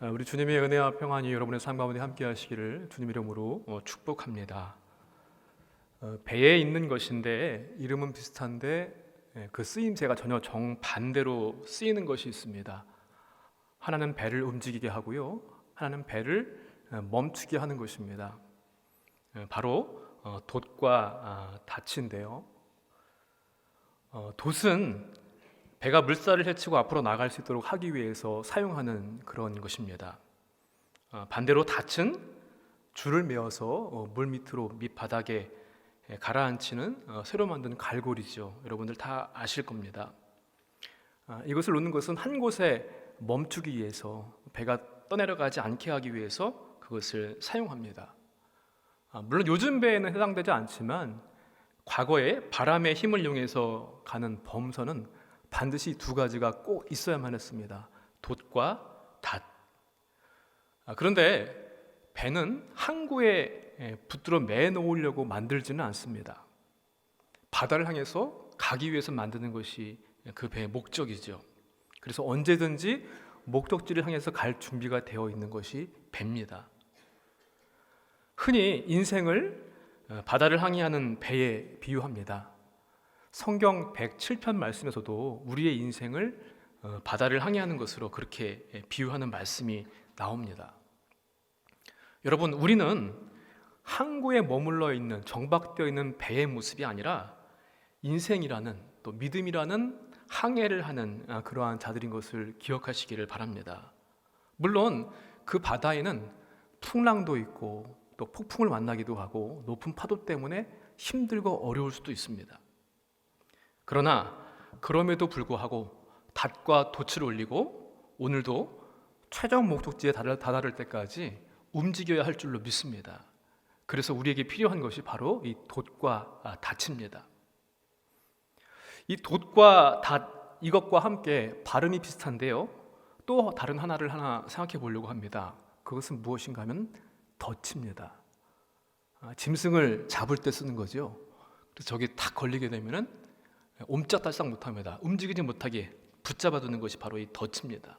우리 주님의 은혜와 평안이 여러분의 삶 가운데 함께 하시기를 주님 이름으로 축복합니다. 배에 있는 것인데 이름은 비슷한데 그 쓰임새가 전혀 정반대로 쓰이는 것이 있습니다. 하나는 배를 움직이게 하고요, 하나는 배를 멈추게 하는 것입니다. 바로 돛과 닻인데요. 돛은 배가 물살을 헤치고 앞으로 나갈 수 있도록 하기 위해서 사용하는 그런 것입니다. 반대로 닻은 줄을 메어서 물 밑으로 밑바닥에 가라앉히는 새로 만든 갈고리죠. 여러분들 다 아실 겁니다. 이것을 놓는 것은 한 곳에 멈추기 위해서, 배가 떠내려가지 않게 하기 위해서 그것을 사용합니다. 물론 요즘 배에는 해당되지 않지만 과거에 바람의 힘을 이용해서 가는 범선은 반드시 두 가지가 꼭 있어야만 했습니다. 돛과 닷. 그런데 배는 항구에 붙들어 매놓으려고 만들지는 않습니다. 바다를 향해서 가기 위해서 만드는 것이 그 배의 목적이죠. 그래서 언제든지 목적지를 향해서 갈 준비가 되어 있는 것이 배입니다. 흔히 인생을 바다를 항해하는 배에 비유합니다. 성경 107편 말씀에서도 우리의 인생을 바다를 항해하는 것으로 그렇게 비유하는 말씀이 나옵니다. 여러분, 우리는 항구에 머물러 있는, 정박되어 있는 배의 모습이 아니라 인생이라는, 또 믿음이라는 항해를 하는 그러한 자들인 것을 기억하시기를 바랍니다. 물론 그 바다에는 풍랑도 있고 또 폭풍을 만나기도 하고 높은 파도 때문에 힘들고 어려울 수도 있습니다. 그러나 그럼에도 불구하고 닷과 돛을 올리고 오늘도 최종 목적지에 다다를 때까지 움직여야 할 줄로 믿습니다. 그래서 우리에게 필요한 것이 바로 이 돛과 닷입니다. 이 돛과 닷, 이것과 함께 발음이 비슷한데요, 또 다른 하나를 생각해 보려고 합니다. 그것은 무엇인가 하면 덫입니다. 짐승을 잡을 때 쓰는 거죠. 그래서 저게 탁 걸리게 되면은 옴짝달싹 못합니다. 움직이지 못하게 붙잡아 두는 것이 바로 이 덫입니다.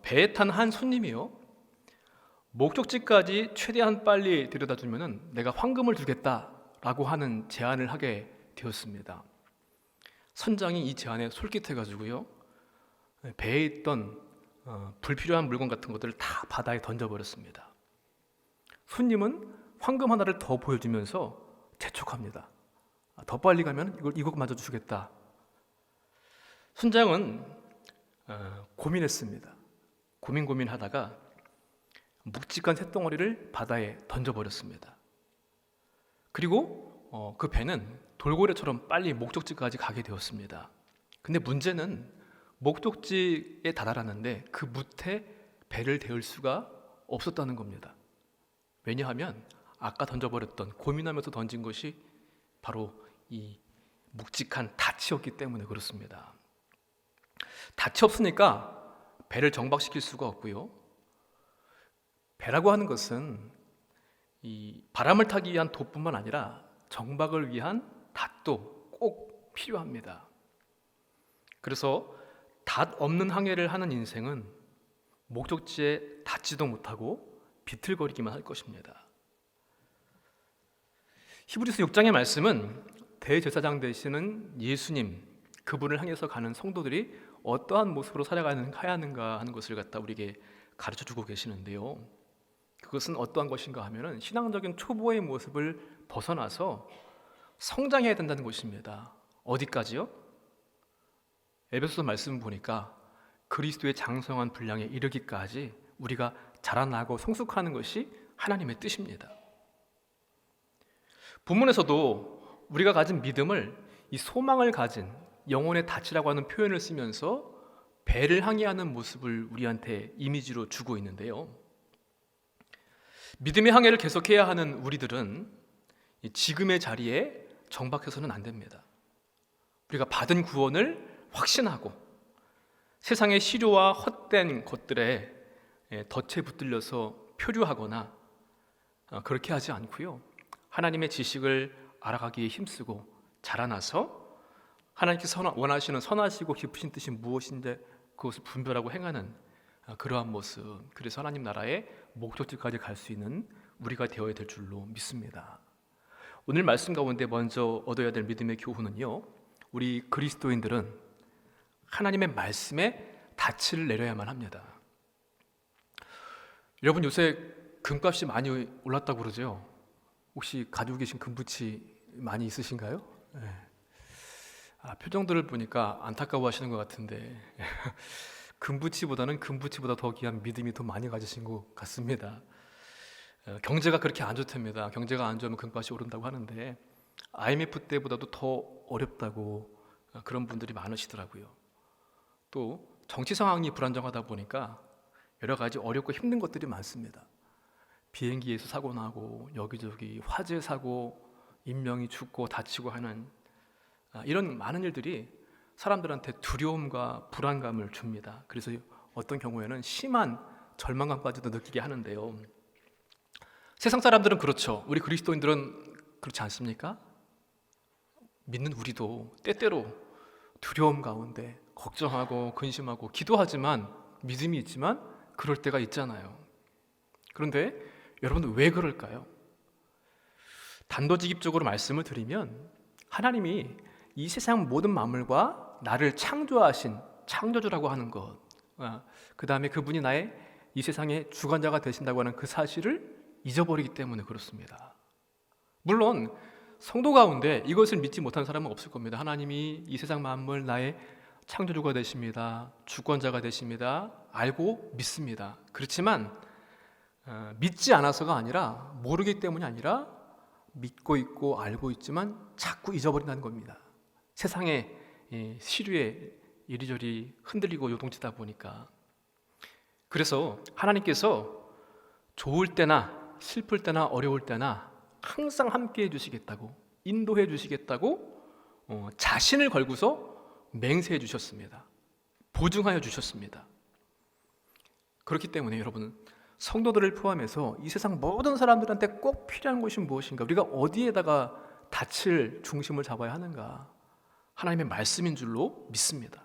배에 탄 한 손님이요, 목적지까지 최대한 빨리 데려다 주면은 내가 황금을 주겠다라고 하는 제안을 하게 되었습니다. 선장이 이 제안에 솔깃해가지고요, 배에 있던 불필요한 물건 같은 것들을 다 바다에 던져버렸습니다. 손님은 황금 하나를 더 보여주면서 재촉합니다. 더 빨리 가면 이것마저 주겠다. 선장은 고민했습니다. 고민하다가 묵직한 쇳덩어리를 바다에 던져버렸습니다. 그리고 그 배는 돌고래처럼 빨리 목적지까지 가게 되었습니다. 근데 문제는 목적지에 다다랐는데 그 무태 배를 데울 수가 없었다는 겁니다. 왜냐하면 아까 던져버렸던, 고민하면서 던진 것이 바로 이 묵직한 닻이었기 때문에 그렇습니다. 닻이 없으니까 배를 정박시킬 수가 없고요, 배라고 하는 것은 이 바람을 타기 위한 돛뿐만 아니라 정박을 위한 닷도 꼭 필요합니다. 그래서 닷 없는 항해를 하는 인생은 목적지에 닿지도 못하고 비틀거리기만 할 것입니다. 히브리서 6장의 말씀은 대제사장 되시는 예수님, 그분을 향해서 가는 성도들이 어떠한 모습으로 살아가야 하는가 하는 것을 갖다 우리에게 가르쳐주고 계시는데요, 그것은 어떠한 것인가 하면은 신앙적인 초보의 모습을 벗어나서 성장해야 된다는 것입니다. 어디까지요? 에베소서 말씀 보니까 그리스도의 장성한 분량에 이르기까지 우리가 자라나고 성숙하는 것이 하나님의 뜻입니다. 본문에서도 우리가 가진 믿음을, 이 소망을 가진 영혼의 닻이라고 하는 표현을 쓰면서 배를 항해하는 모습을 우리한테 이미지로 주고 있는데요, 믿음의 항해를 계속해야 하는 우리들은 지금의 자리에 정박해서는 안 됩니다. 우리가 받은 구원을 확신하고 세상의 시료와 헛된 것들에 덫에 붙들려서 표류하거나 그렇게 하지 않고요, 하나님의 지식을 알아가기에 힘쓰고 자라나서 하나님께서 원하시는 선하시고 깊으신 뜻이 무엇인지 그것을 분별하고 행하는 그러한 모습, 그래서 하나님 나라의 목적지까지 갈 수 있는 우리가 되어야 될 줄로 믿습니다. 오늘 말씀 가운데 먼저 얻어야 될 믿음의 교훈은요, 우리 그리스도인들은 하나님의 말씀에 닻을 내려야만 합니다. 여러분, 요새 금값이 많이 올랐다고 그러죠? 혹시 가지고 계신 금붙이 많이 있으신가요? 네. 표정들을 보니까 안타까워하시는 것 같은데 금붙이보다 더 귀한 믿음이 더 많이 가지신 것 같습니다. 경제가 그렇게 안 좋답니다. 경제가 안 좋으면 금값이 오른다고 하는데 IMF 때보다도 더 어렵다고 그런 분들이 많으시더라고요. 또 정치 상황이 불안정하다 보니까 여러 가지 어렵고 힘든 것들이 많습니다. 비행기에서 사고 나고 여기저기 화재 사고, 인명이 죽고 다치고 하는 이런 많은 일들이 사람들한테 두려움과 불안감을 줍니다. 그래서 어떤 경우에는 심한 절망감까지도 느끼게 하는데요. 세상 사람들은 그렇죠. 우리 그리스도인들은 그렇지 않습니까? 믿는 우리도 때때로 두려움 가운데 걱정하고 근심하고 기도하지만, 믿음이 있지만 그럴 때가 있잖아요. 그런데 여러분, 왜 그럴까요? 단도직입적으로 말씀을 드리면 하나님이 이 세상 모든 만물과 나를 창조하신 창조주라고 하는 것, 그 다음에 그분이 나의 이 세상의 주관자가 되신다고 하는 그 사실을 잊어버리기 때문에 그렇습니다. 물론 성도 가운데 이것을 믿지 못하는 사람은 없을 겁니다. 하나님이 이 세상 만물 나의 창조주가 되십니다, 주권자가 되십니다, 알고 믿습니다. 그렇지만 믿지 않아서가 아니라, 모르기 때문이 아니라 믿고 있고 알고 있지만 자꾸 잊어버린다는 겁니다. 세상의 시류에 이리저리 흔들리고 요동치다 보니까. 그래서 하나님께서 좋을 때나 슬플 때나 어려울 때나 항상 함께 해주시겠다고, 인도해 주시겠다고 자신을 걸고서 맹세해 주셨습니다. 보증하여 주셨습니다. 그렇기 때문에 여러분, 성도들을 포함해서 이 세상 모든 사람들한테 꼭 필요한 것이 무엇인가, 우리가 어디에다가 닻을 중심을 잡아야 하는가, 하나님의 말씀인 줄로 믿습니다.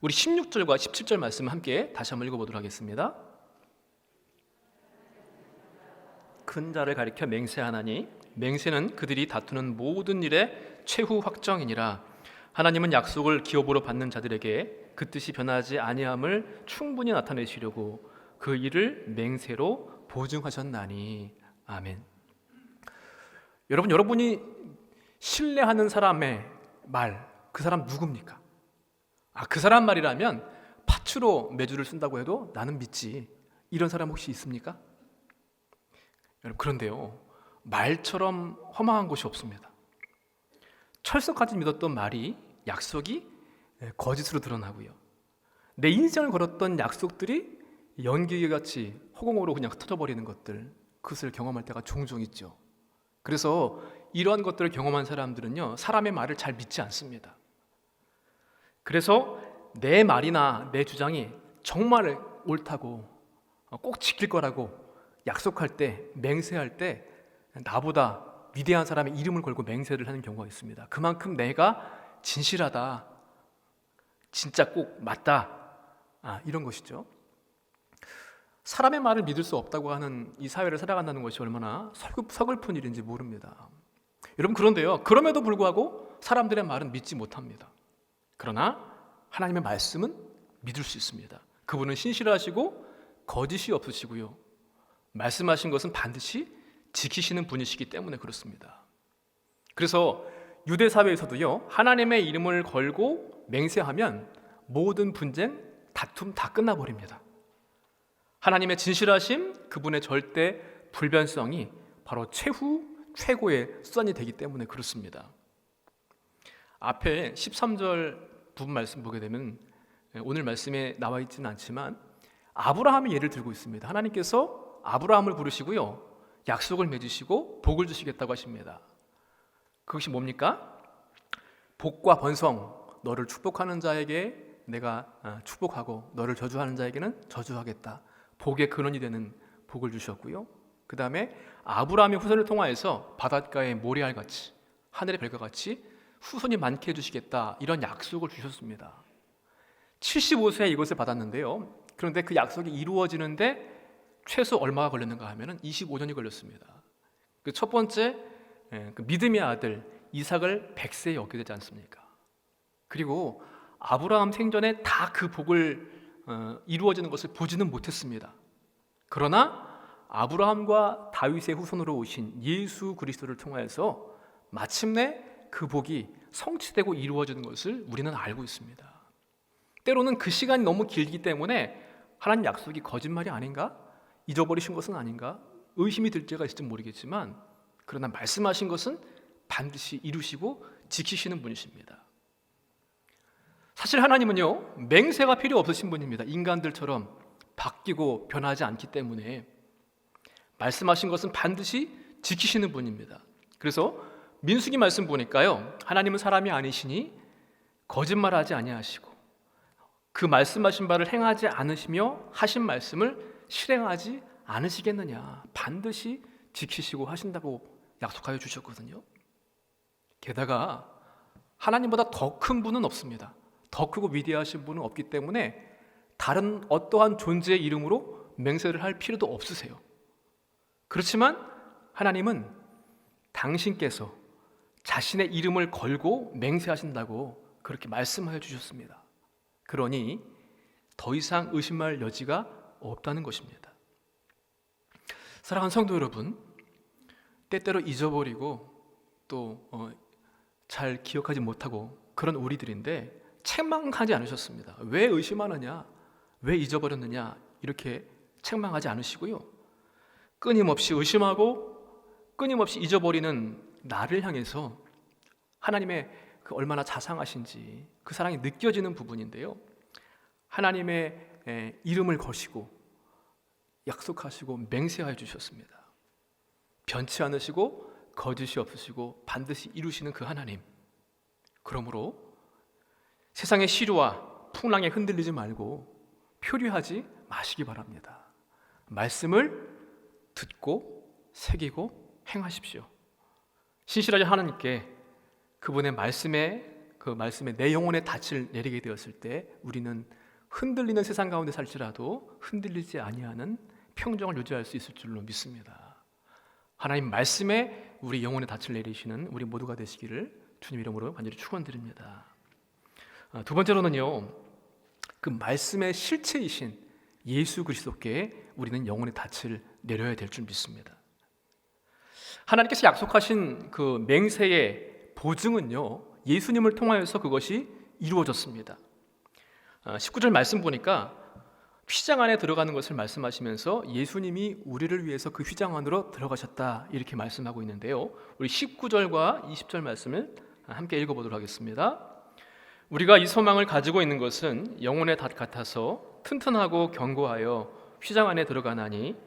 우리 16절과 17절 말씀 함께 다시 한번 읽어보도록 하겠습니다. 큰 자를 가리켜 맹세하나니 맹세는 그들이 다투는 모든 일의 최후 확정이니라. 하나님은 약속을 기업으로 받는 자들에게 그 뜻이 변하지 아니함을 충분히 나타내시려고 그 일을 맹세로 보증하셨나니. 아멘. 여러분이 신뢰하는 사람의 말, 그 사람 누굽니까? 그 사람 말이라면 팥으로 메주를 쓴다고 해도 나는 믿지, 이런 사람 혹시 있습니까? 여러분, 그런데요, 말처럼 허망한 것이 없습니다. 철석까지 믿었던 말이, 약속이 거짓으로 드러나고요, 내 인생을 걸었던 약속들이 연기같이 허공으로 그냥 흩어져버리는 것들, 그것을 경험할 때가 종종 있죠. 그래서 이러한 것들을 경험한 사람들은요, 사람의 말을 잘 믿지 않습니다. 그래서 내 말이나 내 주장이 정말 옳다고, 꼭 지킬 거라고 약속할 때, 맹세할 때 나보다 위대한 사람의 이름을 걸고 맹세를 하는 경우가 있습니다. 그만큼 내가 진실하다, 진짜 꼭 맞다, 이런 것이죠. 사람의 말을 믿을 수 없다고 하는 이 사회를 살아간다는 것이 얼마나 서글픈 일인지 모릅니다. 여러분, 그런데요, 그럼에도 불구하고 사람들의 말은 믿지 못합니다. 그러나 하나님의 말씀은 믿을 수 있습니다. 그분은 신실하시고 거짓이 없으시고요, 말씀하신 것은 반드시 지키시는 분이시기 때문에 그렇습니다. 그래서 유대 사회에서도요, 하나님의 이름을 걸고 맹세하면 모든 분쟁, 다툼 다 끝나버립니다. 하나님의 진실하심, 그분의 절대 불변성이 바로 최고의 수단이 되기 때문에 그렇습니다. 앞에 13절 부분 말씀 보게 되면 오늘 말씀에 나와 있지는 않지만 아브라함의 예를 들고 있습니다. 하나님께서 아브라함을 부르시고요, 약속을 맺으시고 복을 주시겠다고 하십니다. 그것이 뭡니까? 복과 번성, 너를 축복하는 자에게 내가 축복하고 너를 저주하는 자에게는 저주하겠다. 복의 근원이 되는 복을 주셨고요, 그 다음에 아브라함의 후손을 통하여서 바닷가의 모래알같이, 하늘의 별과 같이 후손이 많게 해주시겠다, 이런 약속을 주셨습니다. 75세에 이것을 받았는데요, 그런데 그 약속이 이루어지는데 최소 얼마가 걸렸는가 하면은 25년이 걸렸습니다. 그 첫 번째, 그 믿음의 아들 이삭을 100세에 얻게 되지 않습니까? 그리고 아브라함 생전에 다 그 복을 이루어지는 것을 보지는 못했습니다. 그러나 아브라함과 다윗의 후손으로 오신 예수 그리스도를 통하여서 마침내 그 복이 성취되고 이루어지는 것을 우리는 알고 있습니다. 때로는 그 시간이 너무 길기 때문에 하나님 약속이 거짓말이 아닌가? 잊어버리신 것은 아닌가? 의심이 들 때가 있을지 모르겠지만, 그러나 말씀하신 것은 반드시 이루시고 지키시는 분이십니다. 사실 하나님은요, 맹세가 필요 없으신 분입니다. 인간들처럼 바뀌고 변하지 않기 때문에 말씀하신 것은 반드시 지키시는 분입니다. 그래서 민수기 말씀 보니까요, 하나님은 사람이 아니시니 거짓말하지 아니하시고 그 말씀하신 바를 행하지 않으시며 하신 말씀을 실행하지 않으시겠느냐, 반드시 지키시고 하신다고 약속하여 주셨거든요. 게다가 하나님보다 더 큰 분은 없습니다. 더 크고 위대하신 분은 없기 때문에 다른 어떠한 존재의 이름으로 맹세를 할 필요도 없으세요. 그렇지만 하나님은 당신께서 자신의 이름을 걸고 맹세하신다고 그렇게 말씀하여 주셨습니다. 그러니 더 이상 의심할 여지가 없다는 것입니다. 사랑하는 성도 여러분, 때때로 잊어버리고 또 잘 기억하지 못하고 그런 우리들인데 책망하지 않으셨습니다. 왜 의심하느냐? 왜 잊어버렸느냐? 이렇게 책망하지 않으시고요, 끊임없이 의심하고 끊임없이 잊어버리는 나를 향해서 하나님의 그 얼마나 자상하신지 그 사랑이 느껴지는 부분인데요, 하나님의 이름을 거시고 약속하시고 맹세하여 주셨습니다. 변치 않으시고 거짓이 없으시고 반드시 이루시는 그 하나님, 그러므로 세상의 시류와 풍랑에 흔들리지 말고 표류하지 마시기 바랍니다. 말씀을 듣고 새기고 행하십시오. 신실하신 하나님께 그분의 말씀에 내 영혼의 닻을 내리게 되었을 때 우리는 흔들리는 세상 가운데 살지라도 흔들리지 아니하는 평정을 유지할 수 있을 줄로 믿습니다. 하나님 말씀에 우리 영혼의 닻을 내리시는 우리 모두가 되시기를 주님 이름으로 간절히 축원드립니다. 두 번째로는요, 그 말씀의 실체이신 예수 그리스도께 우리는 영혼의 닻을 내려야 될 줄 믿습니다. 하나님께서 약속하신 그 맹세의 보증은요, 예수님을 통하여서 그것이 이루어졌습니다. 19절 말씀 보니까 휘장 안에 들어가는 것을 말씀하시면서 예수님이 우리를 위해서 그 휘장 안으로 들어가셨다, 이렇게 말씀하고 있는데요, 우리 19절과 20절 말씀을 함께 읽어보도록 하겠습니다. 우리가 이 소망을 가지고 있는 것은 영혼의 닷 같아서 튼튼하고 견고하여 휘장 안에 들어가나니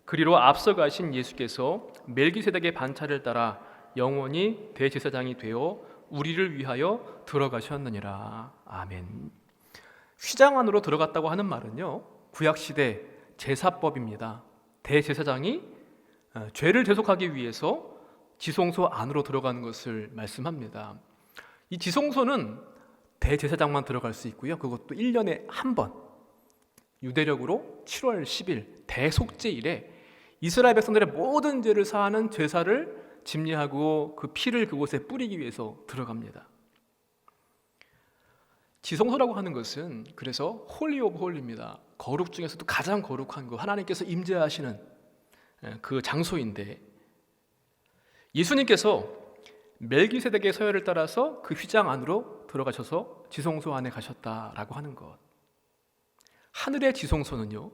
그리로 앞서 가신 예수께서 멜기세덱의 반차를 따라 영원히 대제사장이 되어 우리를 위하여 들어가셨느니라. 아멘. 휘장 안으로 들어갔다고 하는 말은요, 구약시대 제사법입니다. 대제사장이 죄를 대속하기 위해서 지성소 안으로 들어가는 것을 말씀합니다. 이 지성소는 대제사장만 들어갈 수 있고요, 그것도 1년에 한 번, 유대력으로 7월 10일 대속죄일에 이스라엘 백성들의 모든 죄를 사하는 제사를 집례하고 그 피를 그곳에 뿌리기 위해서 들어갑니다. 지성소라고 하는 것은 그래서 홀리 오브 홀리입니다. 거룩 중에서도 가장 거룩한 거, 하나님께서 임재하시는 그 장소인데, 예수님께서 멜기세덱의 서열을 따라서 그 휘장 안으로 들어가셔서 지성소 안에 가셨다라고 하는 것. 하늘의 지성소는요,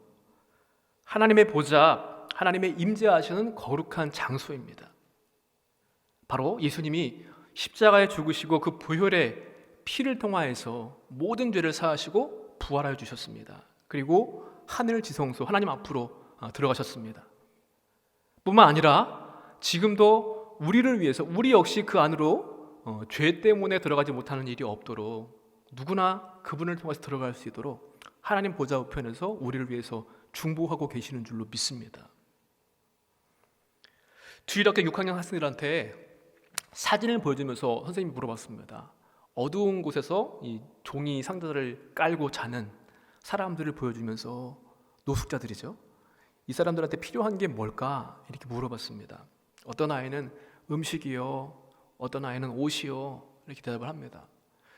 하나님의 보좌, 하나님의 임재하시는 거룩한 장소입니다. 바로 예수님이 십자가에 죽으시고 그 보혈의 피를 통하여서 모든 죄를 사하시고 부활하여 주셨습니다. 그리고 하늘 지성소, 하나님 앞으로 들어가셨습니다. 뿐만 아니라 지금도 우리를 위해서 우리 역시 그 안으로 죄 때문에 들어가지 못하는 일이 없도록 누구나 그분을 통해서 들어갈 수 있도록 하나님 보좌 우편에서 우리를 위해서 중보하고 계시는 줄로 믿습니다. 주일학교 6학년 학생들한테 사진을 보여주면서 선생님이 물어봤습니다. 어두운 곳에서 이 종이 상자를 깔고 자는 사람들을 보여주면서 노숙자들이죠. 이 사람들한테 필요한 게 뭘까? 이렇게 물어봤습니다. 어떤 아이는 음식이요, 어떤 아이는 옷이요, 이렇게 대답을 합니다.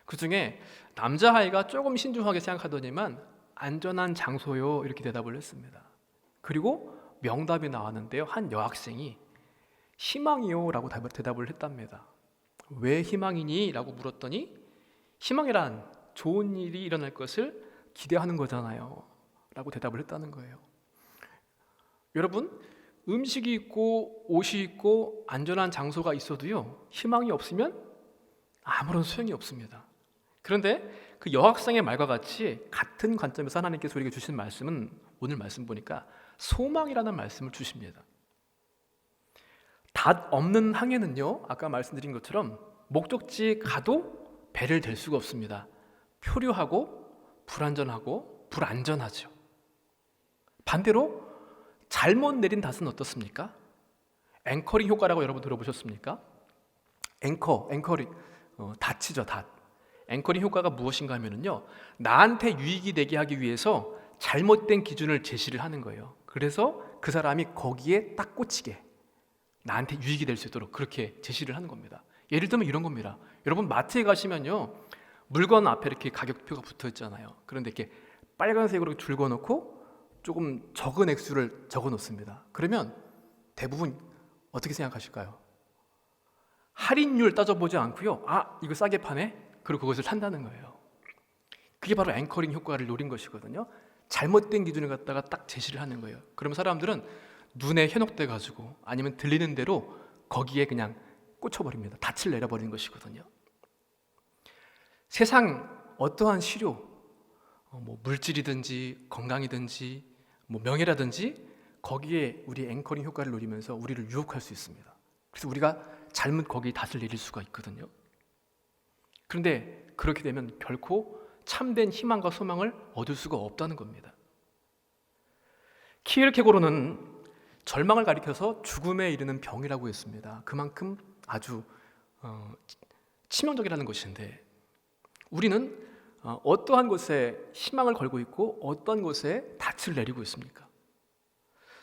그 중에 남자아이가 조금 신중하게 생각하더니만 안전한 장소요, 이렇게 대답을 했습니다. 그리고 명답이 나왔는데요, 한 여학생이 희망이요 라고 대답을 했답니다. 왜 희망이니? 라고 물었더니 희망이란 좋은 일이 일어날 것을 기대하는 거잖아요 라고 대답을 했다는 거예요. 여러분, 음식이 있고 옷이 있고 안전한 장소가 있어도요, 희망이 없으면 아무런 소용이 없습니다. 그런데 그 여학생의 말과 같이 같은 관점에서 하나님께서 우리에게 주신 말씀은, 오늘 말씀 보니까 소망이라는 말씀을 주십니다. 닷 없는 항해는요, 아까 말씀드린 것처럼 목적지에 가도 배를 댈 수가 없습니다. 표류하고 불안전하고 불안전하죠. 반대로 잘못 내린 닷은 어떻습니까? 앵커링 효과라고 여러분 들어보셨습니까? 앵커링, 닷이죠, 닷. 앵커링 효과가 무엇인가 하면은요, 나한테 유익이 되게 하기 위해서 잘못된 기준을 제시를 하는 거예요. 그래서 그 사람이 거기에 딱 꽂히게, 나한테 유익이 될 수 있도록 그렇게 제시를 하는 겁니다. 예를 들면 이런 겁니다. 여러분, 마트에 가시면요, 물건 앞에 이렇게 가격표가 붙어 있잖아요. 그런데 이렇게 빨간색으로 줄 그어놓고 조금 적은 액수를 적어 놓습니다. 그러면 대부분 어떻게 생각하실까요? 할인율 따져보지 않고요, 아, 이거 싸게 파네? 그리고 그것을 산다는 거예요. 그게 바로 앵커링 효과를 노린 것이거든요. 잘못된 기준을 갖다가 딱 제시를 하는 거예요. 그러면 사람들은 눈에 현혹돼 가지고 아니면 들리는 대로 거기에 그냥 꽂혀버립니다. 닻을 내려버리는 것이거든요. 세상 어떠한 시료, 물질이든지 건강이든지 명예라든지 거기에 우리 앵커링 효과를 노리면서 우리를 유혹할 수 있습니다. 그래서 우리가 잘못 거기에 닻을 내릴 수가 있거든요. 그런데 그렇게 되면 결코 참된 희망과 소망을 얻을 수가 없다는 겁니다. 키에르케고르는 절망을 가리켜서 죽음에 이르는 병이라고 했습니다. 그만큼 아주 치명적이라는 것인데, 우리는 어떠한 것에 희망을 걸고 있고 어떤 것에 닻을 내리고 있습니까?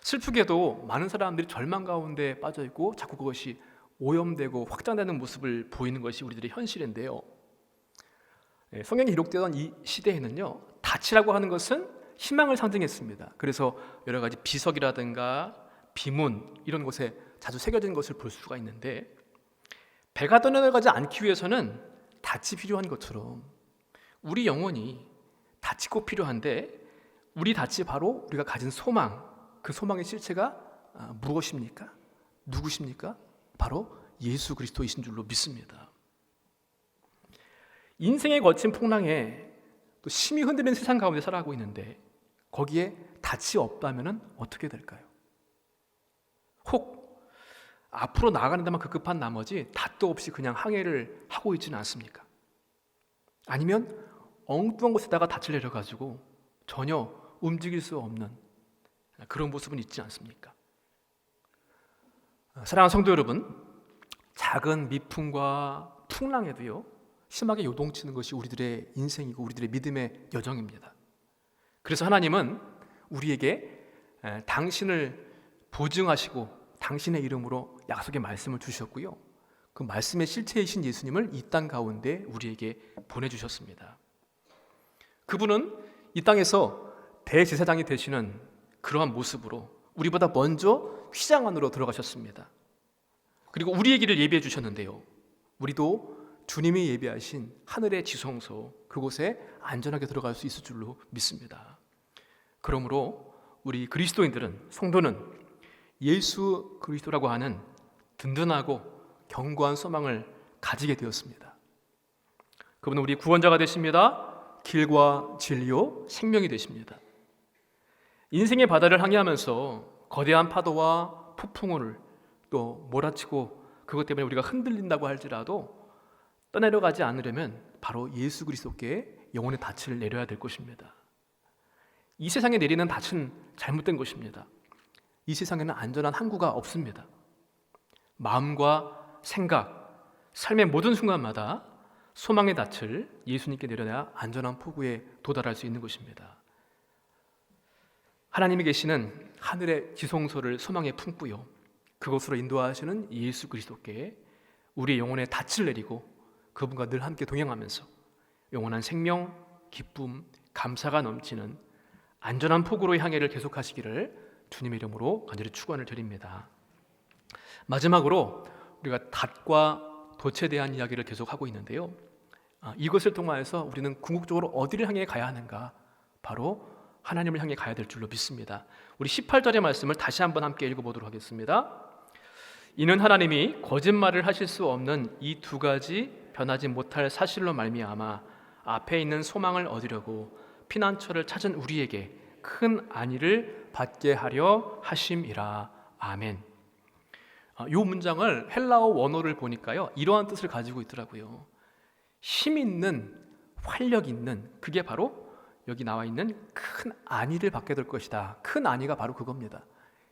슬프게도 많은 사람들이 절망 가운데 빠져 있고 자꾸 그것이 오염되고 확장되는 모습을 보이는 것이 우리들의 현실인데요. 성경에 기록되던 이 시대에는요, 닻이라고 하는 것은 희망을 상징했습니다. 그래서 여러 가지 비석이라든가 비문 이런 곳에 자주 새겨진 것을 볼 수가 있는데, 배가 떠내려가지 않기 위해서는 닻이 필요한 것처럼 우리 영혼이 닻이 꼭 필요한데, 우리 닻이 바로 우리가 가진 소망, 그 소망의 실체가 무엇입니까? 누구십니까? 바로 예수 그리스도이신 줄로 믿습니다. 인생의 거친 풍랑에 또 심히 흔들리는 세상 가운데 살아가고 있는데 거기에 닻이 없다면 어떻게 될까요? 혹 앞으로 나아가는 데만 급급한 나머지 닷도 없이 그냥 항해를 하고 있지는 않습니까? 아니면 엉뚱한 곳에다가 닻을 내려가지고 전혀 움직일 수 없는 그런 모습은 있지 않습니까? 사랑하는 성도 여러분, 작은 미풍과 풍랑에도요, 심하게 요동치는 것이 우리들의 인생이고 우리들의 믿음의 여정입니다. 그래서 하나님은 우리에게 당신을 보증하시고 당신의 이름으로 약속의 말씀을 주셨고요, 그 말씀의 실체이신 예수님을 이 땅 가운데 우리에게 보내주셨습니다. 그분은 이 땅에서 대제사장이 되시는 그러한 모습으로 우리보다 먼저 휘장 안으로 들어가셨습니다. 그리고 우리의 길을 예비해 주셨는데요, 우리도 주님이 예비하신 하늘의 지성소, 그곳에 안전하게 들어갈 수 있을 줄로 믿습니다. 그러므로 우리 그리스도인들은, 성도는 예수 그리스도라고 하는 든든하고 견고한 소망을 가지게 되었습니다. 그분은 우리 구원자가 되십니다. 길과 진리요 생명이 되십니다. 인생의 바다를 항해하면서 거대한 파도와 폭풍우를 또 몰아치고 그것 때문에 우리가 흔들린다고 할지라도 떠내려가지 않으려면 바로 예수 그리스도께 영혼의 닻을 내려야 될 것입니다. 이 세상에 내리는 닻은 잘못된 것입니다. 이 세상에는 안전한 항구가 없습니다. 마음과 생각, 삶의 모든 순간마다 소망의 닻을 예수님께 내려놔야 안전한 포구에 도달할 수 있는 것입니다. 하나님이 계시는 하늘의 지성소를 소망에 품고요, 그곳으로 인도하시는 예수 그리스도께 우리의 영혼에 닻을 내리고 그분과 늘 함께 동행하면서 영원한 생명, 기쁨, 감사가 넘치는 안전한 폭우로의 항해를 계속하시기를 주님의 이름으로 간절히 축원을 드립니다. 마지막으로 우리가 닷과 돛에 대한 이야기를 계속하고 있는데요, 이것을 통하여서 우리는 궁극적으로 어디를 향해 가야 하는가? 바로 하나님을 향해 가야 될 줄로 믿습니다. 우리 18절의 말씀을 다시 한번 함께 읽어보도록 하겠습니다. 이는 하나님이 거짓말을 하실 수 없는 이 두 가지 변하지 못할 사실로 말미암아 앞에 있는 소망을 얻으려고 피난처를 찾은 우리에게 큰 안위를 받게 하려 하심이라. 아멘. 이 문장을 헬라어 원어를 보니까요, 이러한 뜻을 가지고 있더라고요. 힘 있는, 활력 있는, 그게 바로 여기 나와 있는 큰 안위를 받게 될 것이다. 큰 안위가 바로 그겁니다.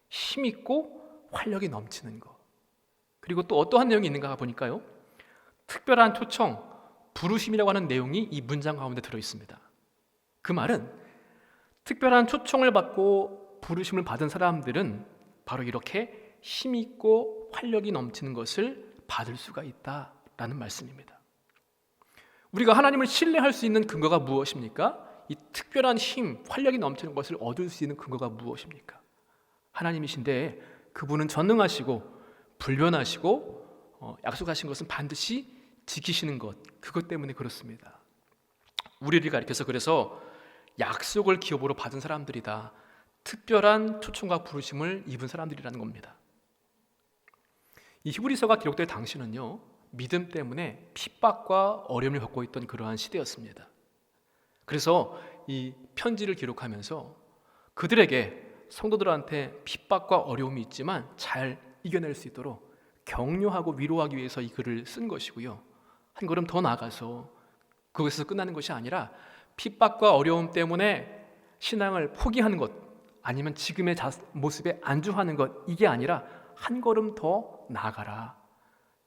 힘 있고 활력이 넘치는 것. 그리고 또 어떠한 내용이 있는가 보니까요, 특별한 초청, 부르심이라고 하는 내용이 이 문장 가운데 들어있습니다. 그 말은 특별한 초청을 받고 부르심을 받은 사람들은 바로 이렇게 힘 있고 활력이 넘치는 것을 받을 수가 있다라는 말씀입니다. 우리가 하나님을 신뢰할 수 있는 근거가 무엇입니까? 이 특별한 힘, 활력이 넘치는 것을 얻을 수 있는 근거가 무엇입니까? 하나님이신데 그분은 전능하시고 불변하시고 약속하신 것은 반드시 지키시는 것, 그것 때문에 그렇습니다. 우리를 가리켜서 그래서 약속을 기업으로 받은 사람들이다, 특별한 초청과 부르심을 입은 사람들이라는 겁니다. 이 히브리서가 기록될 당시는요, 믿음 때문에 핍박과 어려움을 겪고 있던 그러한 시대였습니다. 그래서 이 편지를 기록하면서 그들에게, 성도들한테 핍박과 어려움이 있지만 잘 이겨낼 수 있도록 격려하고 위로하기 위해서 이 글을 쓴 것이고요, 한 걸음 더 나아가서 그것에서 끝나는 것이 아니라 핍박과 어려움 때문에 신앙을 포기하는 것, 아니면 지금의 모습에 안주하는 것, 이게 아니라 한 걸음 더 나아가라.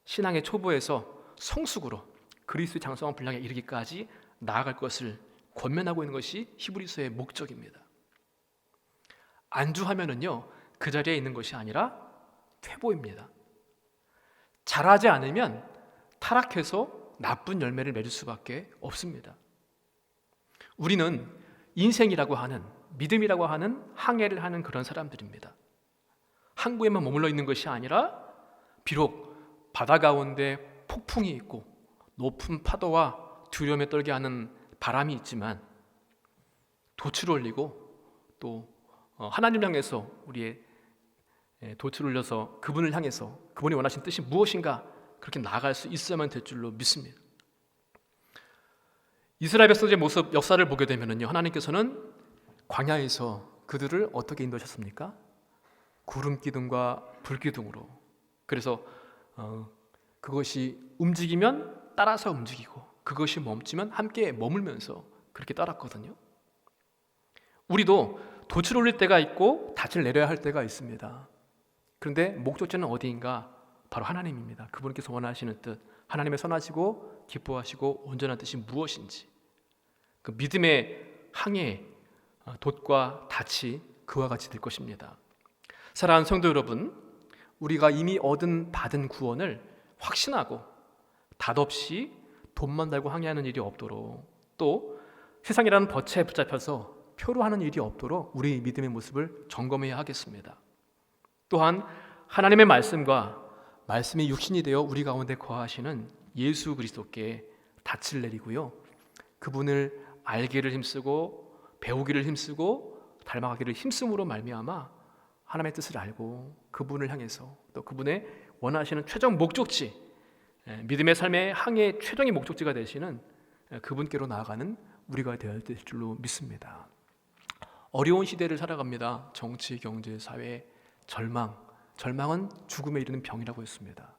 신앙의 초보에서 성숙으로 그리스도의 장성한 분량에 이르기까지 나아갈 것을 권면하고 있는 것이 히브리서의 목적입니다. 안주하면은요, 그 자리에 있는 것이 아니라 퇴보입니다. 잘하지 않으면 타락해서 나쁜 열매를 맺을 수밖에 없습니다. 우리는 인생이라고 하는, 믿음이라고 하는 항해를 하는 그런 사람들입니다. 항구에만 머물러 있는 것이 아니라 비록 바다 가운데 폭풍이 있고 높은 파도와 두려움에 떨게 하는 바람이 있지만 돛을 올리고 또 하나님 향해서 우리의 돛을 올려서 그분을 향해서 그분이 원하신 뜻이 무엇인가 그렇게 나아갈 수 있어야만 될 줄로 믿습니다. 이스라엘 백성의 모습, 역사를 보게 되면요, 하나님께서는 광야에서 그들을 어떻게 인도하셨습니까? 구름 기둥과 불 기둥으로. 그래서 그것이 움직이면 따라서 움직이고 그것이 멈추면 함께 머물면서 그렇게 따랐거든요. 우리도 돛을 올릴 때가 있고 닻을 내려야 할 때가 있습니다. 그런데 목적지는 어디인가? 바로 하나님입니다. 그분께서 원하시는 뜻, 하나님의 선하시고 기뻐하시고 온전한 뜻이 무엇인지, 그 믿음의 항해, 돛과 닻이 그와 같이 될 것입니다. 사랑하는 성도 여러분, 우리가 이미 받은 구원을 확신하고 닷없이 돈만 달고 항해하는 일이 없도록, 또 세상이라는 덫에 붙잡혀서 표류하는 일이 없도록 우리 믿음의 모습을 점검해야 하겠습니다. 또한 하나님의 말씀과 말씀이 육신이 되어 우리 가운데 거하시는 예수 그리스도께 닻을 내리고요, 그분을 알기를 힘쓰고 배우기를 힘쓰고 닮아가기를 힘쓰므로 말미암아 하나님의 뜻을 알고 그분을 향해서 또 그분의 원하시는 최종 목적지, 믿음의 삶의 항해의 최종의 목적지가 되시는 그분께로 나아가는 우리가 되어야 될 줄로 믿습니다. 어려운 시대를 살아갑니다. 정치, 경제, 사회, 절망은 죽음에 이르는 병이라고 했습니다.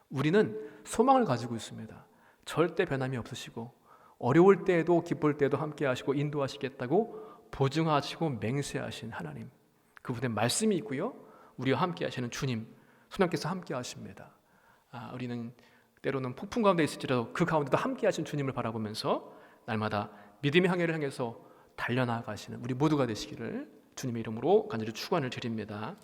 우리는 소망을 가지고 있습니다. 절대 변함이 없으시고 어려울 때에도 기쁠 때에도 함께 하시고 인도하시겠다고 보증하시고 맹세하신 하나님, 그분의 말씀이 있고요, 우리와 함께 하시는 주님, 성령께서 함께 하십니다. 우리는 때로는 폭풍 가운데 있을지라도 그 가운데도 함께 하신 주님을 바라보면서 날마다 믿음의 항해를 향해서 달려나가시는 우리 모두가 되시기를 주님의 이름으로 간절히 축원을 드립니다.